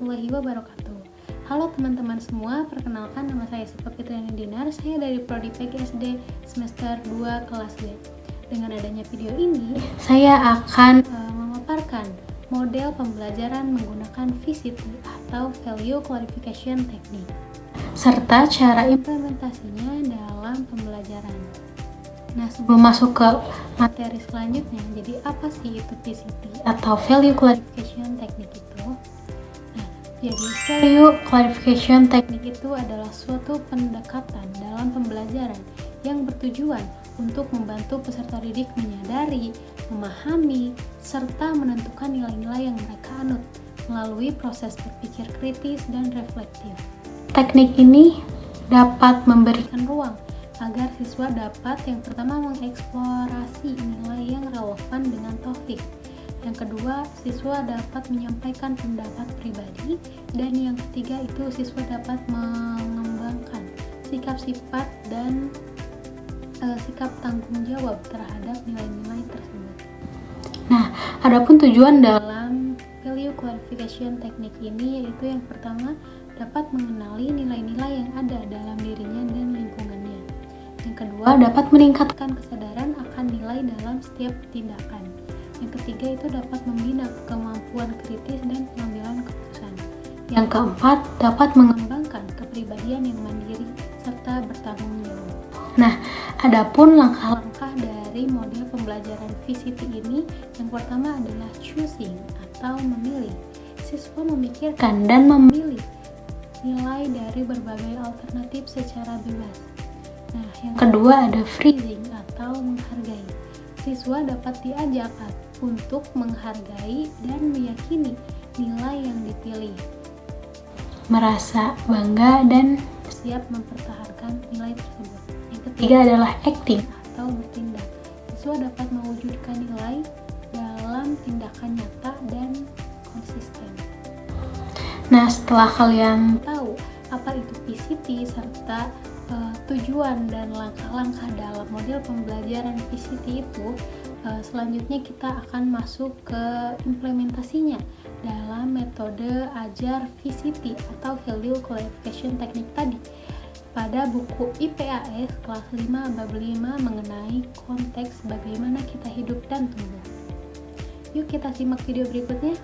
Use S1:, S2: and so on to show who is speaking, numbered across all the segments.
S1: warahmatullahi wabarakatuh. Halo teman-teman semua, perkenalkan nama saya Siva Fitriani Dinar, saya dari Prodi PGSD semester 2 kelas D. Dengan adanya video ini, saya akan memaparkan model pembelajaran menggunakan VCT atau Value Clarification Technique, serta cara implementasinya dalam pembelajaran. Nah, sebelum masuk ke materi selanjutnya, jadi apa sih itu VCT atau Value Clarification Technique itu? Nah, jadi Value Clarification Technique itu adalah suatu pendekatan dalam pembelajaran yang bertujuan untuk membantu peserta didik menyadari, memahami, serta menentukan nilai-nilai yang mereka anut melalui proses berpikir kritis dan reflektif. Teknik ini dapat memberikan ruang agar siswa dapat yang pertama mengeksplorasi nilai yang relevan dengan topik. Yang kedua, siswa dapat menyampaikan pendapat pribadi, dan yang ketiga itu siswa dapat mengembangkan sikap-sifat dan sikap tanggung jawab terhadap nilai-nilai tersebut. Nah, adapun tujuan dalam Value Clarification Technique ini yaitu yang pertama dapat mengenali nilai-nilai yang ada dalam dirinya dan lingkungannya. Yang kedua, dapat meningkatkan kesadaran akan nilai dalam setiap tindakan. Yang ketiga, itu dapat membina kemampuan kritis dan pengambilan keputusan. Yang keempat, dapat mengembangkan kepribadian yang mandiri serta bertanggung jawab. Nah, adapun langkah-langkah dari model pembelajaran VCT ini, yang pertama adalah choosing atau memilih. Siswa memikirkan dan memilih nilai dari berbagai alternatif secara bebas. Nah, yang kedua ada freezing atau menghargai. Siswa dapat diajak untuk menghargai dan meyakini nilai yang dipilih, merasa bangga dan siap mempertahankan nilai tersebut. Yang ketiga adalah acting atau bertindak. Siswa dapat mewujudkan nilai dalam tindakan nyata dan konsisten. Nah, setelah kalian tahu apa itu VCT serta tujuan dan langkah-langkah dalam model pembelajaran VCT itu, selanjutnya kita akan masuk ke implementasinya dalam metode ajar VCT atau Value Clarification Technique tadi pada buku IPAS kelas 5 bab 5 mengenai konteks bagaimana kita hidup dan tumbuh. Yuk kita simak video berikutnya.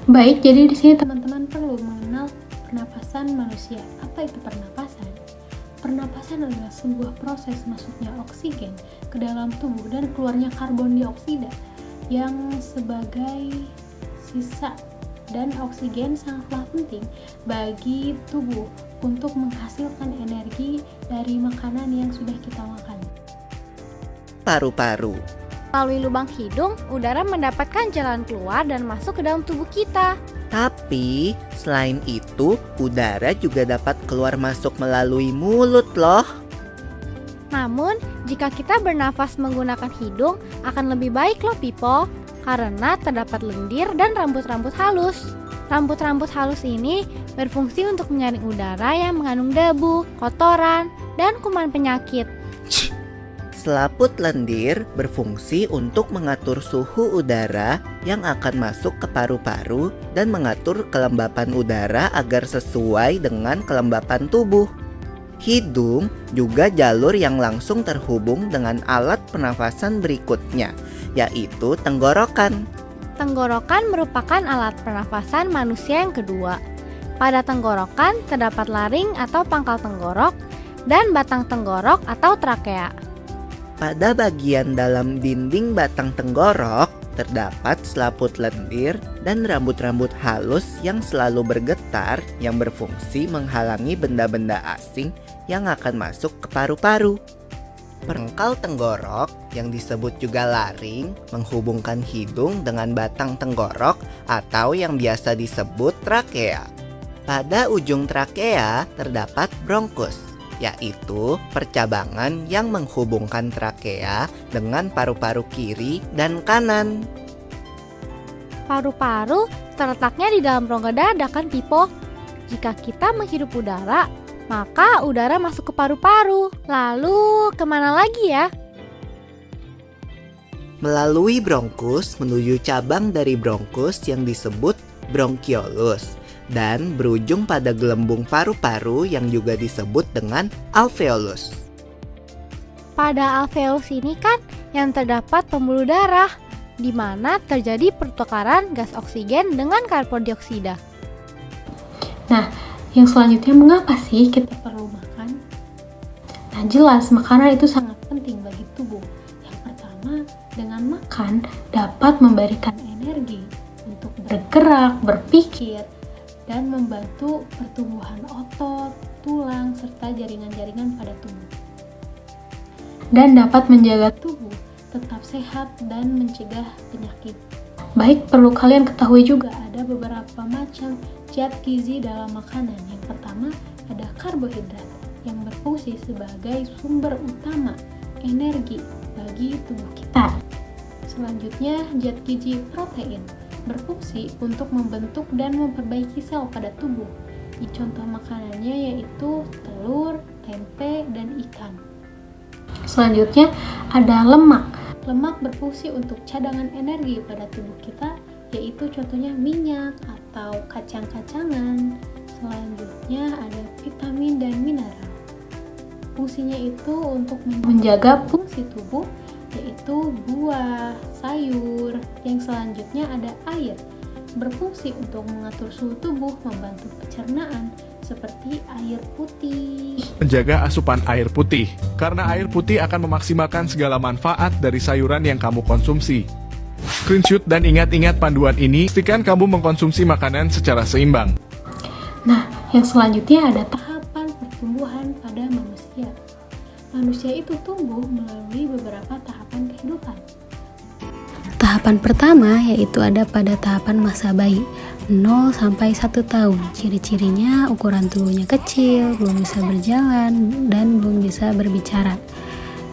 S1: Baik, jadi di sini teman-teman perlu mengenal pernapasan manusia. Apa itu pernapasan? Pernapasan adalah sebuah proses masuknya oksigen ke dalam tubuh dan keluarnya karbon dioksida yang sebagai sisa, dan oksigen sangatlah penting bagi tubuh untuk menghasilkan energi dari makanan yang sudah kita makan.
S2: Paru-paru.
S3: Melalui lubang hidung, udara mendapatkan jalan keluar dan masuk ke dalam tubuh kita.
S2: Tapi selain itu, udara juga dapat keluar masuk melalui mulut loh.
S3: Namun, jika kita bernafas menggunakan hidung, akan lebih baik loh Pipo, karena terdapat lendir dan rambut-rambut halus. Rambut-rambut halus ini berfungsi untuk menyaring udara yang mengandung debu, kotoran, dan kuman penyakit.
S2: Selaput lendir berfungsi untuk mengatur suhu udara yang akan masuk ke paru-paru dan mengatur kelembapan udara agar sesuai dengan kelembapan tubuh. Hidung juga jalur yang langsung terhubung dengan alat pernafasan berikutnya, yaitu tenggorokan.
S3: Tenggorokan merupakan alat pernafasan manusia yang kedua. Pada tenggorokan terdapat laring atau pangkal tenggorok dan batang tenggorok atau trakea.
S2: Pada bagian dalam dinding batang tenggorok terdapat selaput lendir dan rambut-rambut halus yang selalu bergetar yang berfungsi menghalangi benda-benda asing yang akan masuk ke paru-paru. Pangkal tenggorok yang disebut juga laring menghubungkan hidung dengan batang tenggorok atau yang biasa disebut trakea. Pada ujung trakea terdapat bronkus, yaitu percabangan yang menghubungkan trakea dengan paru-paru kiri dan kanan.
S3: Paru-paru terletaknya di dalam rongga dada kan Pipo? Jika kita menghirup udara, maka udara masuk ke paru-paru. Lalu kemana lagi ya?
S2: Melalui bronkus menuju cabang dari bronkus yang disebut bronkiolus, dan berujung pada gelembung paru-paru yang juga disebut dengan alveolus.
S3: Pada alveolus ini kan yang terdapat pembuluh darah, di mana terjadi pertukaran gas oksigen dengan karbon dioksida.
S1: Nah, yang selanjutnya mengapa sih kita perlu makan? Nah, jelas makanan itu sangat penting bagi tubuh. Yang pertama, dengan makan dapat memberikan energi untuk bergerak, berpikir, dan membantu pertumbuhan otot, tulang, serta jaringan-jaringan pada tubuh. Dan dapat menjaga tubuh tetap sehat dan mencegah penyakit. Baik, perlu kalian ketahui juga ada beberapa macam zat gizi dalam makanan. Yang pertama ada karbohidrat yang berfungsi sebagai sumber utama energi bagi tubuh kita. Selanjutnya zat gizi protein berfungsi untuk membentuk dan memperbaiki sel pada tubuh. Contoh makanannya yaitu telur, tempe, dan ikan. Selanjutnya ada lemak. Lemak berfungsi untuk cadangan energi pada tubuh kita, yaitu contohnya minyak atau kacang-kacangan. Selanjutnya ada vitamin dan mineral. Fungsinya itu untuk menjaga fungsi tubuh, yaitu buah, sayur. Yang selanjutnya ada air. Berfungsi untuk mengatur suhu tubuh, membantu pencernaan, seperti air putih.
S4: Menjaga asupan air putih, karena air putih akan memaksimalkan segala manfaat dari sayuran yang kamu konsumsi. Screenshot dan ingat-ingat panduan ini, pastikan kamu mengkonsumsi makanan secara seimbang.
S1: Nah, yang selanjutnya ada tahapan pertumbuhan pada manusia. Manusia itu tumbuh melalui beberapa tahapan kehidupan.
S5: Tahapan pertama yaitu ada pada tahapan masa bayi, 0 sampai 1 tahun. Ciri-cirinya ukuran tubuhnya kecil, belum bisa berjalan, dan belum bisa berbicara.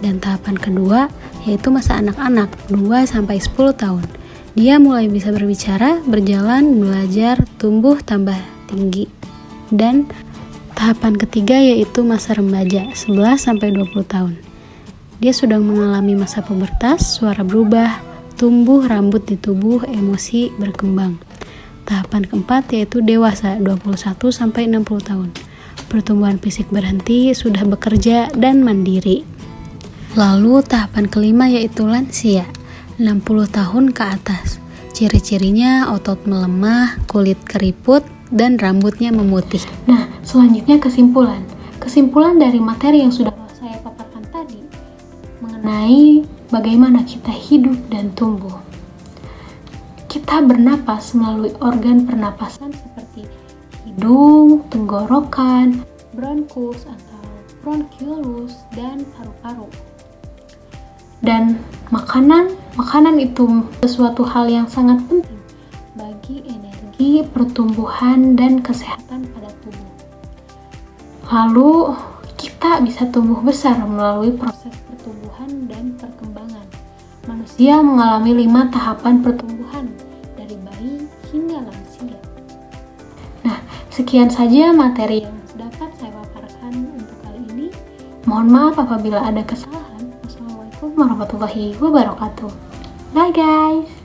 S5: Dan tahapan kedua yaitu masa anak-anak, 2 sampai 10 tahun. Dia mulai bisa berbicara, berjalan, belajar, tumbuh tambah tinggi. Dan tahapan ketiga yaitu masa remaja, 11 sampai 20 tahun. Dia sudah mengalami masa pubertas, suara berubah, tumbuh rambut di tubuh, emosi berkembang. Tahapan keempat yaitu dewasa, 21 sampai 60 tahun. Pertumbuhan fisik berhenti, sudah bekerja dan mandiri. Lalu tahapan kelima yaitu lansia, 60 tahun ke atas. Ciri-cirinya otot melemah, kulit keriput, dan rambutnya memutih.
S1: Nah, selanjutnya kesimpulan. Kesimpulan dari materi yang sudah saya paparkan tadi mengenai bagaimana kita hidup dan tumbuh. Kita bernapas melalui organ pernapasan seperti hidung, tenggorokan, bronkus atau bronkiolus, dan paru-paru. Dan makanan itu sesuatu hal yang sangat penting bagi energi, pertumbuhan, dan kesehatan pada tubuh. Lalu kita bisa tumbuh besar melalui proses pertumbuhan dan perkembangan. Manusia mengalami 5 tahapan pertumbuhan dari bayi hingga lansia. Nah, sekian saja materi yang dapat saya paparkan untuk kali ini. Mohon maaf apabila ada kesalahan. Wassalamualaikum warahmatullahi wabarakatuh. Bye guys.